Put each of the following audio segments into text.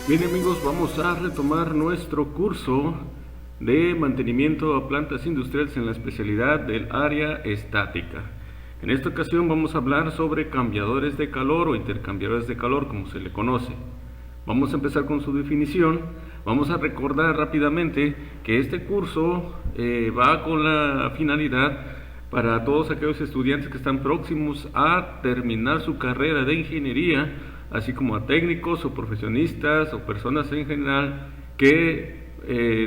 Bien amigos, vamos a retomar nuestro curso de mantenimiento a plantas industriales en la especialidad del área estática. En esta ocasión vamos a hablar sobre cambiadores de calor o intercambiadores de calor, como se le conoce. Vamos a empezar con su definición. Vamos a recordar rápidamente que este curso va con la finalidad para todos aquellos estudiantes que están próximos a terminar su carrera de ingeniería, así como a técnicos o profesionistas o personas en general que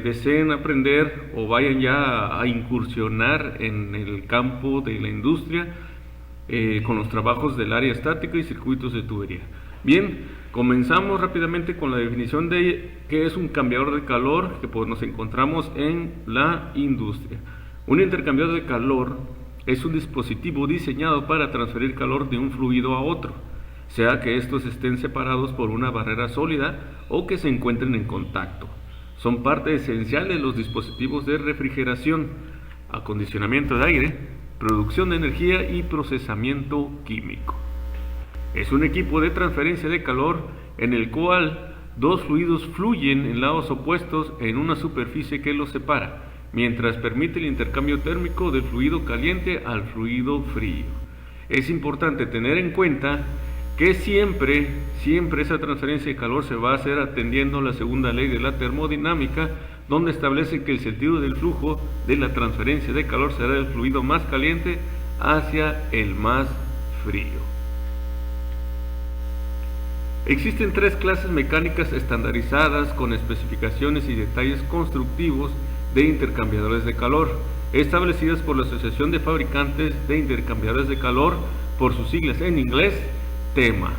deseen aprender o vayan ya a incursionar en el campo de la industria con los trabajos del área estática y circuitos de tubería. Bien, comenzamos rápidamente con la definición de qué es un cambiador de calor que pues nos encontramos en la industria. Un intercambiador de calor es un dispositivo diseñado para transferir calor de un fluido a otro, sea que estos estén separados por una barrera sólida o que se encuentren en contacto. Son parte esencial de los dispositivos de refrigeración, acondicionamiento de aire, producción de energía y procesamiento químico. Es un equipo de transferencia de calor en el cual dos fluidos fluyen en lados opuestos en una superficie que los separa, mientras permite el intercambio térmico del fluido caliente al fluido frío. Es importante tener en cuenta que siempre esa transferencia de calor se va a hacer atendiendo la segunda ley de la termodinámica, donde establece que el sentido del flujo de la transferencia de calor será del fluido más caliente hacia el más frío. Existen tres clases mecánicas estandarizadas con especificaciones y detalles constructivos de intercambiadores de calor, establecidas por la Asociación de Fabricantes de Intercambiadores de Calor, por sus siglas en inglés, TEMA.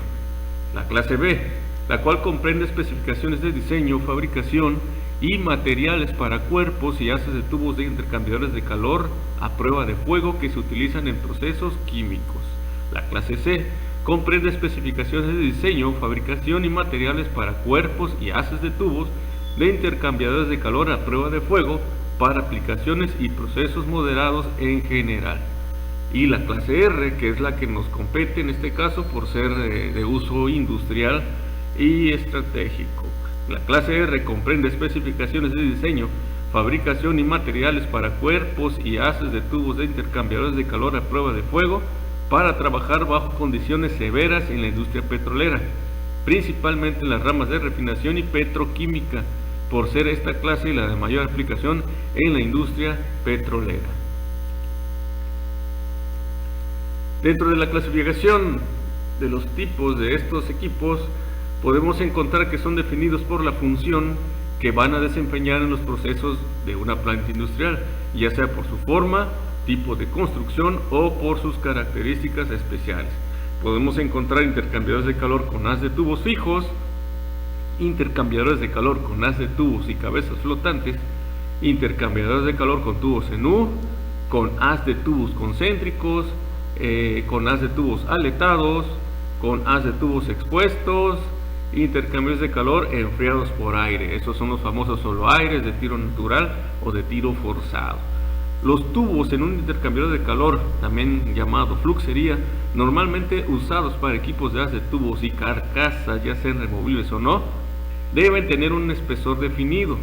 La clase B, la cual comprende especificaciones de diseño, fabricación y materiales para cuerpos y haces de tubos de intercambiadores de calor a prueba de fuego que se utilizan en procesos químicos. La clase C comprende especificaciones de diseño, fabricación y materiales para cuerpos y haces de tubos de intercambiadores de calor a prueba de fuego para aplicaciones y procesos moderados en general. Y la clase R, que es la que nos compete en este caso por ser de uso industrial y estratégico. La clase R comprende especificaciones de diseño, fabricación y materiales para cuerpos y haces de tubos de intercambiadores de calor a prueba de fuego para trabajar bajo condiciones severas en la industria petrolera, principalmente en las ramas de refinación y petroquímica, por ser esta clase la de mayor aplicación en la industria petrolera. Dentro de la clasificación de los tipos de estos equipos, podemos encontrar que son definidos por la función que van a desempeñar en los procesos de una planta industrial, ya sea por su forma, tipo de construcción o por sus características especiales. Podemos encontrar intercambiadores de calor con haz de tubos fijos, intercambiadores de calor con haz de tubos y cabezas flotantes, intercambiadores de calor con tubos en U, con haz de tubos concéntricos, con haz de tubos aletados, con haz de tubos expuestos, intercambios de calor enfriados por aire. Estos son los famosos solo aires de tiro natural o de tiro forzado. Los tubos en un intercambiador de calor, también llamado fluxería, normalmente usados para equipos de haz de tubos y carcasas, ya sean removibles o no, deben tener un espesor definido.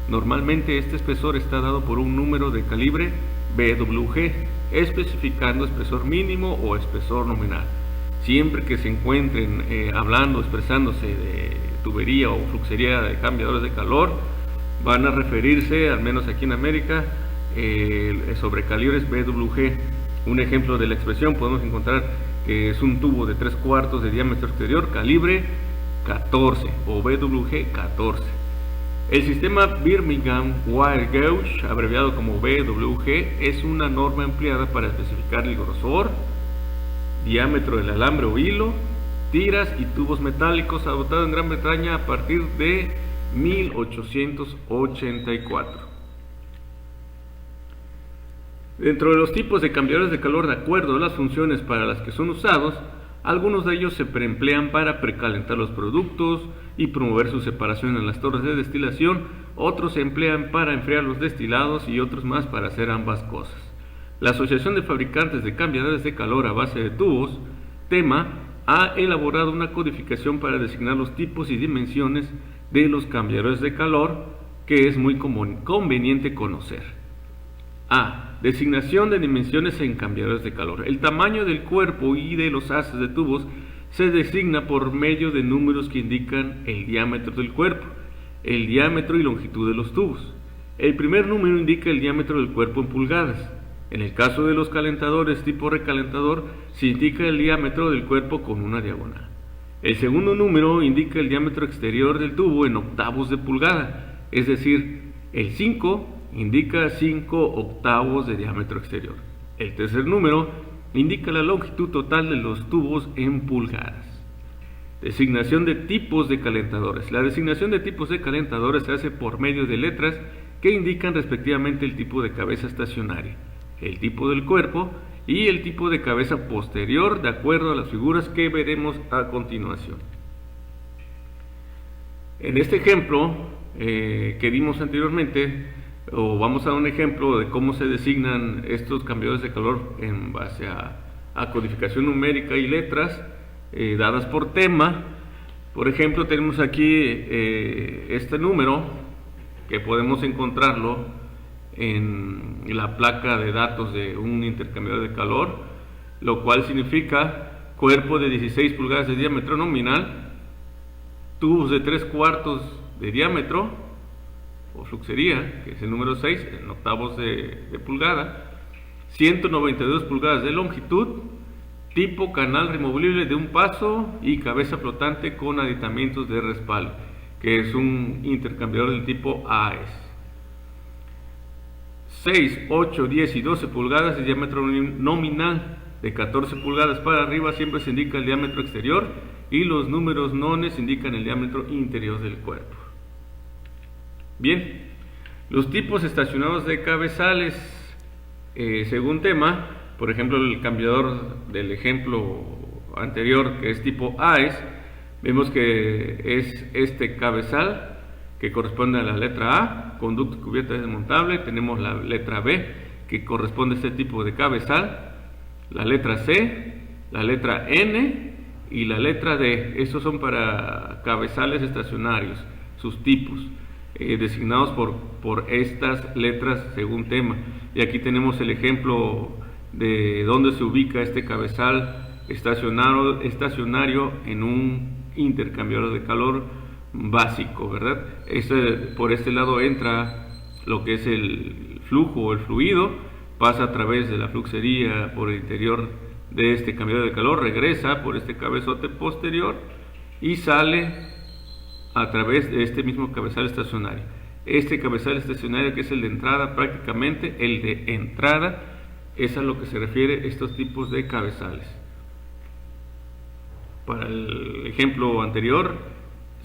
Normalmente este espesor está dado por un número de calibre BWG, especificando espesor mínimo o espesor nominal. Siempre que se encuentren expresándose de tubería o fluxería de cambiadores de calor, van a referirse, al menos aquí en América, sobre calibres BWG. Un ejemplo de la expresión podemos encontrar que es un tubo de 3/4 de diámetro exterior, calibre 14 o BWG 14. El sistema Birmingham Wire Gauge, abreviado como BWG, es una norma empleada para especificar el grosor, diámetro del alambre o hilo, tiras y tubos metálicos, adoptado en Gran Bretaña a partir de 1884. Dentro de los tipos de cambiadores de calor, de acuerdo a las funciones para las que son usados, algunos de ellos se preemplean para precalentar los productos y promover su separación en las torres de destilación, otros se emplean para enfriar los destilados y otros más para hacer ambas cosas. La Asociación de Fabricantes de Cambiadores de Calor a Base de Tubos, TEMA, ha elaborado una codificación para designar los tipos y dimensiones de los cambiadores de calor que es muy conveniente conocer. A. Designación de dimensiones en cambiadores de calor. El tamaño del cuerpo y de los haces de tubos se designa por medio de números que indican el diámetro del cuerpo, el diámetro y longitud de los tubos. El primer número indica el diámetro del cuerpo en pulgadas. En el caso de los calentadores tipo recalentador, se indica el diámetro del cuerpo con una diagonal. El segundo número indica el diámetro exterior del tubo en octavos de pulgada, es decir, el 5 indica 5 octavos de diámetro exterior. El tercer número indica la longitud total de los tubos en pulgadas. Designación de tipos de calentadores. La designación de tipos de calentadores se hace por medio de letras que indican respectivamente el tipo de cabeza estacionaria, el tipo del cuerpo y el tipo de cabeza posterior, de acuerdo a las figuras que veremos a continuación. En este ejemplo que vimos anteriormente, vamos a dar un ejemplo de cómo se designan estos cambiadores de calor en base a codificación numérica y letras dadas por tema. Por ejemplo, tenemos aquí este número que podemos encontrarlo en la placa de datos de un intercambiador de calor, lo cual significa cuerpo de 16 pulgadas de diámetro nominal, tubos de 3/4 de diámetro o fluxería, que es el número 6 en octavos de pulgada, 192 pulgadas de longitud, tipo canal removible de un paso y cabeza flotante con aditamientos de respaldo, que es un intercambiador del tipo AES. 6, 8, 10 y 12 pulgadas de diámetro nominal. De 14 pulgadas para arriba siempre se indica el diámetro exterior y los números nones indican el diámetro interior del cuerpo. Bien, los tipos estacionados de cabezales según tema, por ejemplo el cambiador del ejemplo anterior que es tipo AES, vemos que es este cabezal que corresponde a la letra A, conducto y cubierta desmontable. Tenemos la letra B que corresponde a este tipo de cabezal, la letra C, la letra N y la letra D. Estos son para cabezales estacionarios, sus tipos, designados por estas letras según tema. Y aquí tenemos el ejemplo de dónde se ubica este cabezal estacionario en un intercambiador de calor básico, ¿verdad? Por este lado entra lo que es el flujo o el fluido, pasa a través de la fluxería por el interior de este cambiador de calor, regresa por este cabezote posterior y sale a través de este mismo cabezal estacionario. Este cabezal estacionario, que es el de entrada, prácticamente el de entrada, es a lo que se refiere estos tipos de cabezales. Para el ejemplo anterior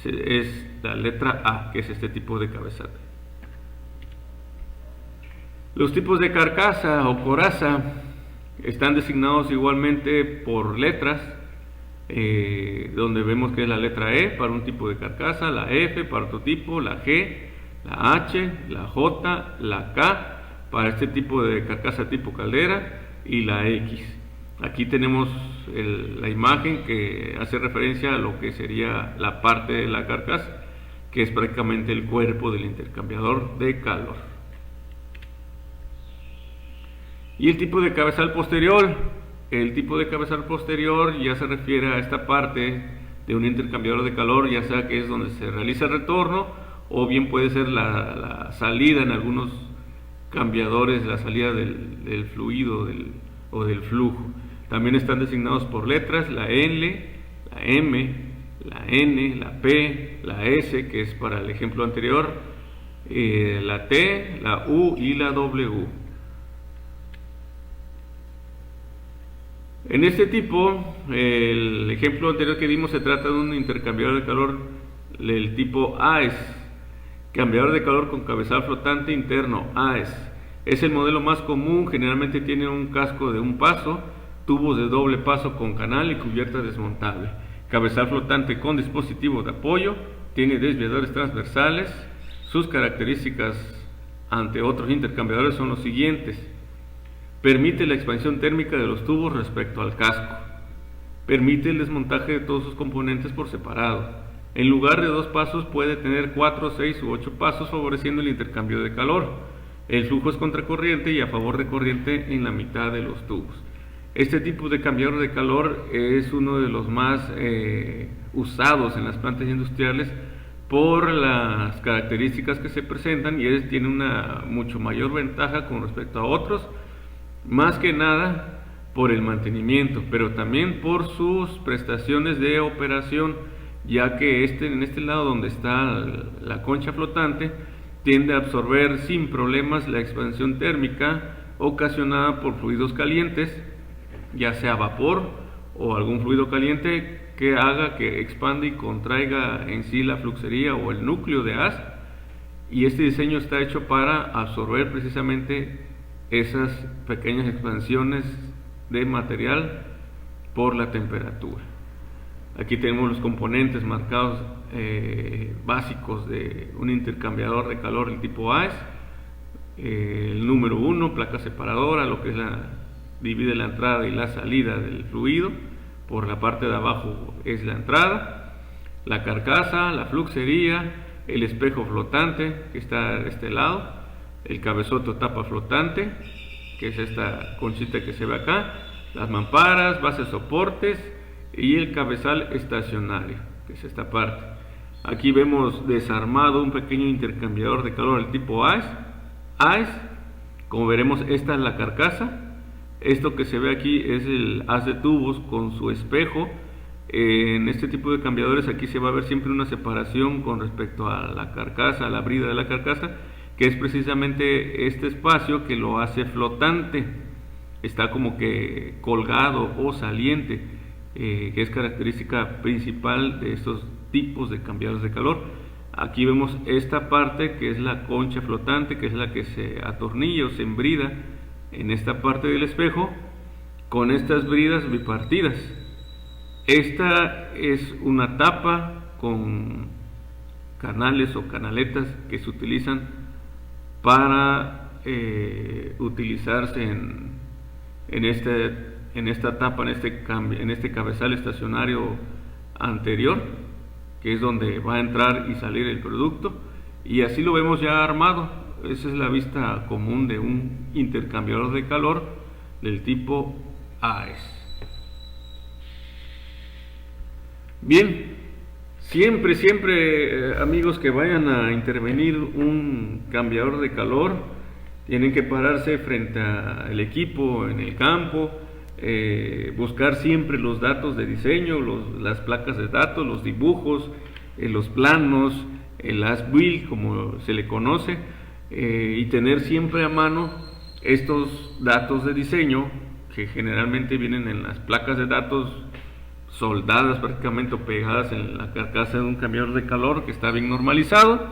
es la letra A, que es este tipo de cabezal. Los tipos de carcasa o coraza están designados igualmente por letras, donde vemos que es la letra E para un tipo de carcasa, la F para otro tipo, la G, la H, la J, la K para este tipo de carcasa tipo caldera y la X. Aquí tenemos la imagen que hace referencia a lo que sería la parte de la carcasa, que es prácticamente el cuerpo del intercambiador de calor. Y el tipo de cabezal posterior. El tipo de cabezal posterior ya se refiere a esta parte de un intercambiador de calor, ya sea que es donde se realiza el retorno o bien puede ser la salida en algunos cambiadores, la salida del fluido o del flujo. También están designados por letras, la L, la M, la N, la P, la S, que es para el ejemplo anterior, la T, la U y la W. En este tipo, el ejemplo anterior que vimos se trata de un intercambiador de calor del tipo AES, cambiador de calor con cabezal flotante interno, AES. Es el modelo más común, generalmente tiene un casco de un paso, tubos de doble paso con canal y cubierta desmontable. Cabezal flotante con dispositivo de apoyo, tiene desviadores transversales. Sus características ante otros intercambiadores son los siguientes. Permite la expansión térmica de los tubos respecto al casco. Permite el desmontaje de todos sus componentes por separado. En lugar de 2 pasos puede tener 4, 6 u 8 pasos, favoreciendo el intercambio de calor. El flujo es contracorriente y a favor de corriente en la mitad de los tubos. Este tipo de cambiador de calor es uno de los más usados en las plantas industriales por las características que se presentan, y tiene una mucho mayor ventaja con respecto a otros, más que nada por el mantenimiento, pero también por sus prestaciones de operación, ya que en este lado donde está la concha flotante tiende a absorber sin problemas la expansión térmica ocasionada por fluidos calientes, ya sea vapor o algún fluido caliente que haga que expanda y contraiga en sí la fluxería o el núcleo de haz, y este diseño está hecho para absorber precisamente esas pequeñas expansiones de material por la temperatura. Aquí tenemos los componentes marcados básicos de un intercambiador de calor del tipo AES. El número 1, placa separadora, lo que es divide la entrada y la salida del fluido. Por la parte de abajo es la entrada, la carcasa, la fluxería, el espejo flotante que está de este lado, el cabezote o tapa flotante, que es esta conchita que se ve acá, las mamparas, bases soportes y el cabezal estacionario, que es esta parte. Aquí vemos desarmado un pequeño intercambiador de calor del tipo AES. Como veremos, esta es la carcasa. Esto que se ve aquí es el haz de tubos con su espejo. En este tipo de cambiadores aquí se va a ver siempre una separación con respecto a la carcasa, a la brida de la carcasa, que es precisamente este espacio que lo hace flotante. Está como que colgado o saliente, que es característica principal de estos tipos de cambiadores de calor. Aquí vemos esta parte que es la concha flotante, que es la que se atornilla o se embrida en esta parte del espejo con estas bridas bipartidas. Esta es una tapa con canales o canaletas que se utilizan para utilizarse en esta tapa, en este cabezal estacionario anterior, que es donde va a entrar y salir el producto, y así lo vemos ya armado. Esa es la vista común de un intercambiador de calor del tipo AES. Bien, siempre amigos que vayan a intervenir un cambiador de calor, tienen que pararse frente al equipo en el campo, buscar siempre los datos de diseño, las placas de datos, los dibujos, los planos, el as-built como se le conoce, y tener siempre a mano estos datos de diseño que generalmente vienen en las placas de datos soldadas prácticamente o pegadas en la carcasa de un cambiador de calor que está bien normalizado,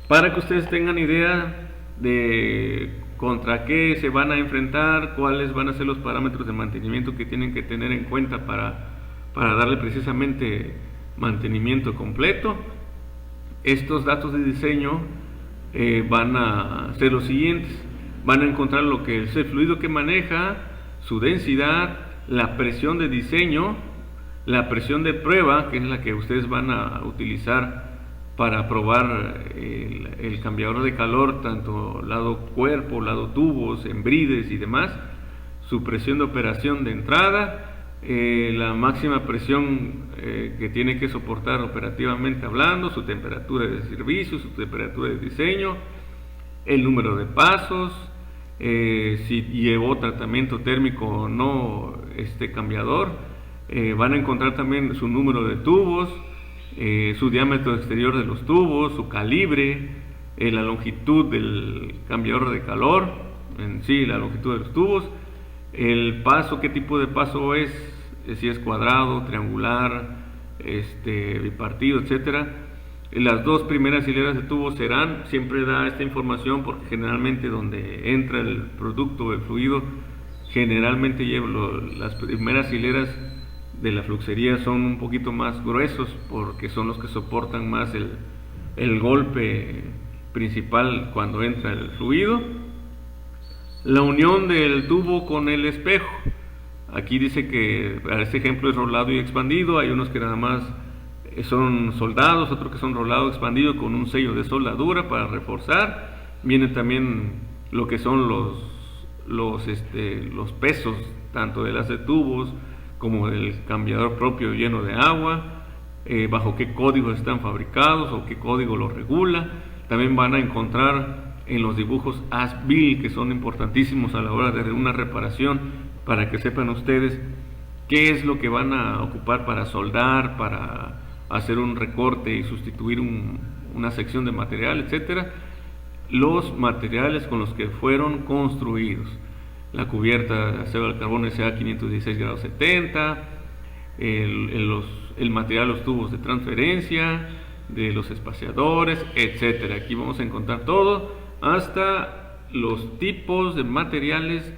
para que ustedes tengan idea de contra qué se van a enfrentar, cuáles van a ser los parámetros de mantenimiento que tienen que tener en cuenta para darle precisamente mantenimiento completo. Estos datos de diseño van a ser los siguientes: van a encontrar lo que es el fluido que maneja, su densidad, la presión de diseño, la presión de prueba, que es la que ustedes van a utilizar para probar el cambiador de calor, tanto lado cuerpo, lado tubos, embrides y demás, su presión de operación de entrada, la máxima presión que tiene que soportar operativamente hablando, su temperatura de servicio, su temperatura de diseño, el número de pasos, si llevó tratamiento térmico o no este cambiador. Van a encontrar también su número de tubos, su diámetro exterior de los tubos, su calibre, la longitud del cambiador de calor, en sí la longitud de los tubos, el paso, qué tipo de paso es, si es cuadrado, triangular, bipartido, etcétera. Las dos primeras hileras de tubos serán, siempre da esta información porque generalmente donde entra el producto, el fluido, generalmente las primeras hileras de la fluxería son un poquito más gruesos porque son los que soportan más el golpe principal cuando entra el fluido. La unión del tubo con el espejo, aquí dice que para este ejemplo es rolado y expandido, hay unos que nada más son soldados, otro que son rolado expandido con un sello de soldadura para reforzar. Viene también lo que son los pesos, tanto del haz de tubos como del cambiador propio lleno de agua, bajo qué código están fabricados o qué código los regula. También van a encontrar en los dibujos ASBIL, que son importantísimos a la hora de una reparación, para que sepan ustedes qué es lo que van a ocupar para soldar, para hacer un recorte y sustituir una sección de material, etcétera. Los materiales con los que fueron construidos: la cubierta de acero al carbono SA 516 grados 70, el material, los tubos de transferencia, de los espaciadores, etcétera. Aquí vamos a encontrar todo, hasta los tipos de materiales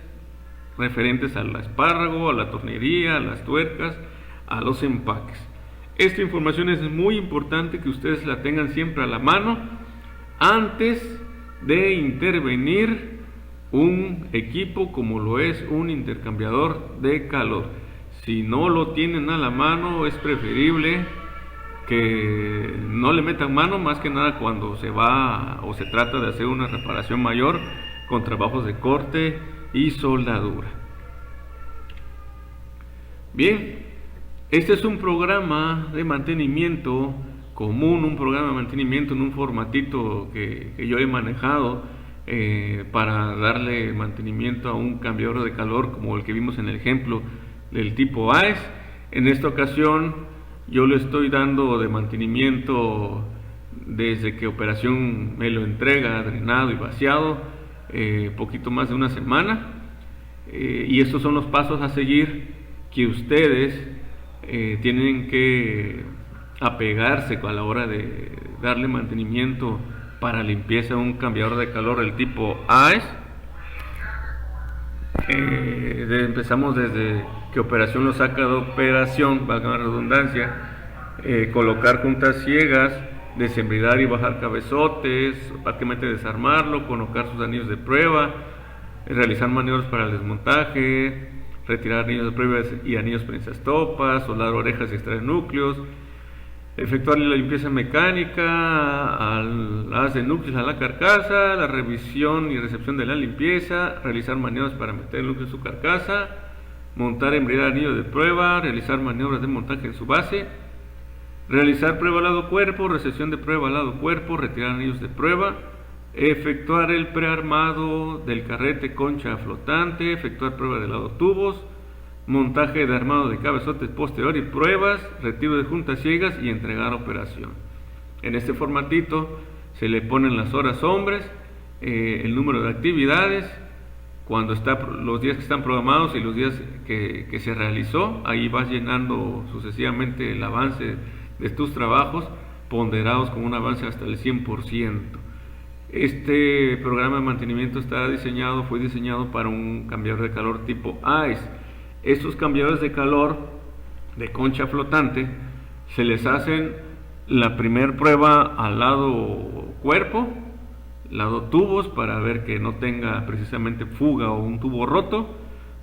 referentes al espárrago, a la tornería, a las tuercas, a los empaques. Esta información es muy importante que ustedes la tengan siempre a la mano antes de intervenir un equipo como lo es un intercambiador de calor. Si no lo tienen a la mano, es preferible que no le metan mano, más que nada cuando se va o se trata de hacer una reparación mayor con trabajos de corte y soldadura. Bien, este es un programa de mantenimiento común, un programa de mantenimiento en un formatito que yo he manejado para darle mantenimiento a un cambiador de calor como el que vimos en el ejemplo del tipo AES. En esta ocasión yo le estoy dando de mantenimiento desde que operación me lo entrega, drenado y vaciado, poquito más de una semana, y estos son los pasos a seguir que ustedes tienen que apegarse a la hora de darle mantenimiento para limpieza a un cambiador de calor del tipo AES. Empezamos desde que operación lo saca de operación, valga la redundancia, colocar juntas ciegas, desembridar y bajar cabezotes, prácticamente desarmarlo, colocar sus anillos de prueba, realizar maniobras para el desmontaje, retirar anillos de prueba y anillos prensastopas, soldar orejas y extraer núcleos, efectuar la limpieza mecánica al haz de núcleos a la carcasa, la revisión y recepción de la limpieza, realizar maniobras para meter el núcleo en su carcasa, montar, embridar anillos de prueba, realizar maniobras de montaje en su base, realizar prueba al lado cuerpo, recepción de prueba al lado cuerpo, retirar anillos de prueba, efectuar el prearmado del carrete concha flotante, efectuar prueba de lado tubos, montaje de armado de cabezotes posterior y pruebas, retiro de juntas ciegas y entregar operación. En este formatito se le ponen las horas hombres, el número de actividades, cuando está los días que están programados y los días que se realizó. Ahí vas llenando sucesivamente el avance de tus trabajos, ponderados con un avance hasta el 100%. Este programa de mantenimiento fue diseñado para un cambiador de calor tipo AES. Estos cambiadores de calor de concha flotante se les hacen la primera prueba al lado cuerpo, lado tubos, para ver que no tenga precisamente fuga o un tubo roto.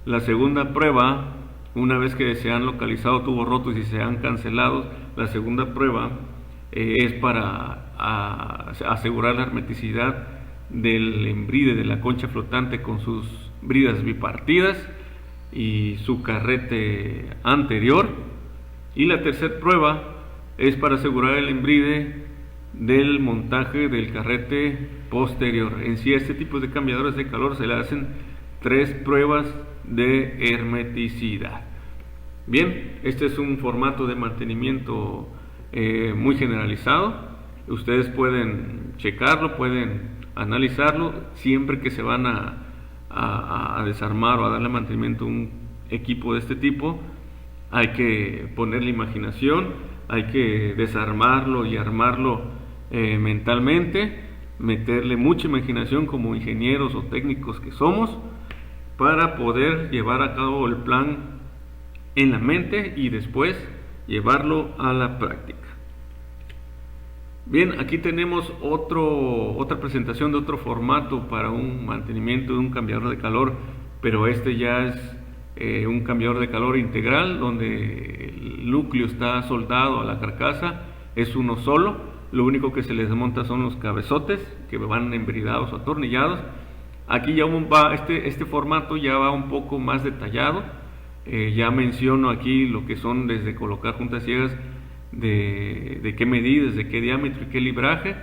La segunda prueba, una vez que se han localizado tubos rotos y se han cancelado, la segunda prueba es para asegurar la hermeticidad del embride de la concha flotante con sus bridas bipartidas y su carrete anterior. Y la tercera prueba es para asegurar el embride del montaje del carrete posterior. En sí, este tipo de cambiadores de calor se le hacen 3 pruebas de hermeticidad. Bien, este es un formato de mantenimiento muy generalizado. Ustedes pueden checarlo, pueden analizarlo. Siempre que se van a desarmar o a darle mantenimiento a un equipo de este tipo, hay que ponerle imaginación, hay que desarmarlo y armarlo mentalmente, meterle mucha imaginación como ingenieros o técnicos que somos, para poder llevar a cabo el plan en la mente y después llevarlo a la práctica. Bien, aquí tenemos otra presentación de otro formato para un mantenimiento de un cambiador de calor, pero este ya es un cambiador de calor integral donde el núcleo está soldado a la carcasa, es uno solo, lo único que se les desmonta son los cabezotes que van embridados o atornillados. Aquí ya va, este formato ya va un poco más detallado, ya menciono aquí lo que son desde colocar juntas ciegas de qué medidas, de qué diámetro y qué libraje,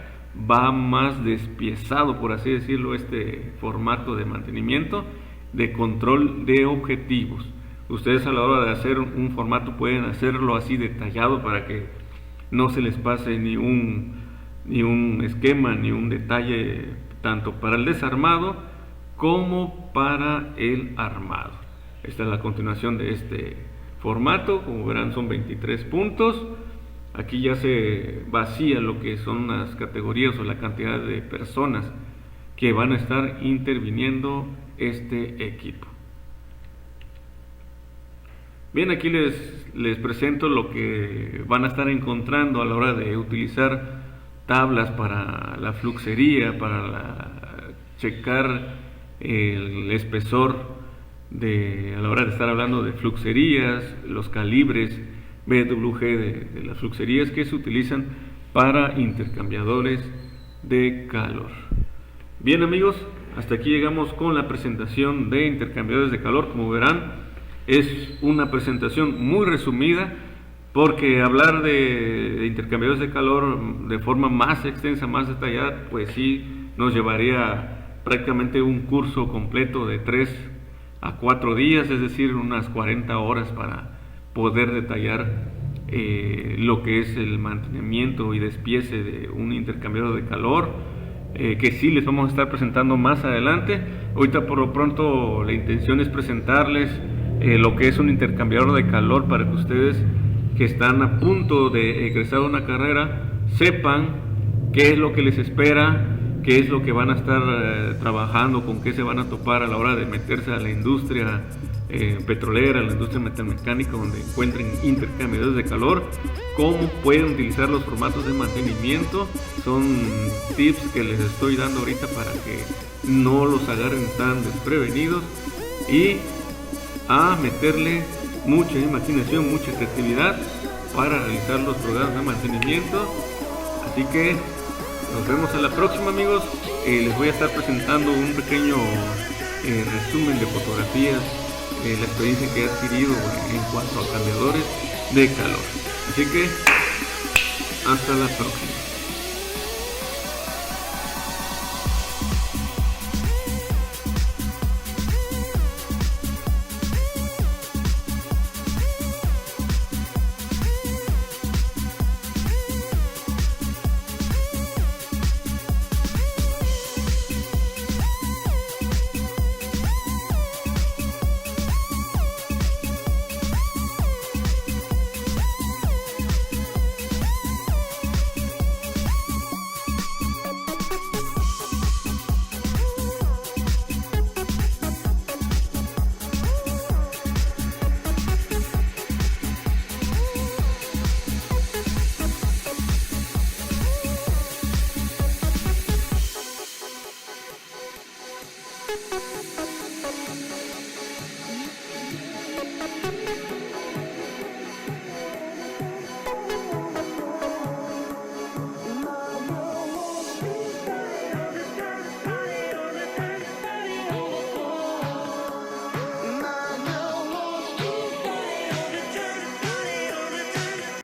va más despiezado, por así decirlo, este formato de mantenimiento, de control de objetivos. Ustedes a la hora de hacer un formato pueden hacerlo así detallado para que no se les pase ni un esquema, ni un detalle, tanto para el desarmado como para el armado. Esta es la continuación de este formato. Como verán, son 23 puntos. Aquí ya se vacía lo que son las categorías o la cantidad de personas que van a estar interviniendo este equipo. Bien, aquí les presento lo que van a estar encontrando a la hora de utilizar tablas para la fluxería, para checar el espesor a la hora de estar hablando de fluxerías, los calibres BWG de las fluxerías que se utilizan para intercambiadores de calor. Bien amigos, hasta aquí llegamos con la presentación de intercambiadores de calor. Como verán, es una presentación muy resumida, porque hablar de intercambiadores de calor de forma más extensa, más detallada, pues sí nos llevaría prácticamente un curso completo de 3 a 4 días, es decir, unas 40 horas para poder detallar lo que es el mantenimiento y despiece de un intercambiador de calor, que sí les vamos a estar presentando más adelante. Ahorita por lo pronto la intención es presentarles lo que es un intercambiador de calor para que ustedes que están a punto de egresar a una carrera sepan qué es lo que les espera, qué es lo que van a estar trabajando, con qué se van a topar a la hora de meterse a la industria petrolera, la industria metalmecánica, donde encuentren intercambiadores de calor, cómo pueden utilizar los formatos de mantenimiento. Son tips que les estoy dando ahorita para que no los agarren tan desprevenidos, y a meterle mucha imaginación, mucha creatividad para realizar los programas de mantenimiento. Así que nos vemos a la próxima amigos. Les voy a estar presentando un pequeño resumen de fotografías, la experiencia que he adquirido en cuanto a cambiadores de calor. Así que hasta la próxima.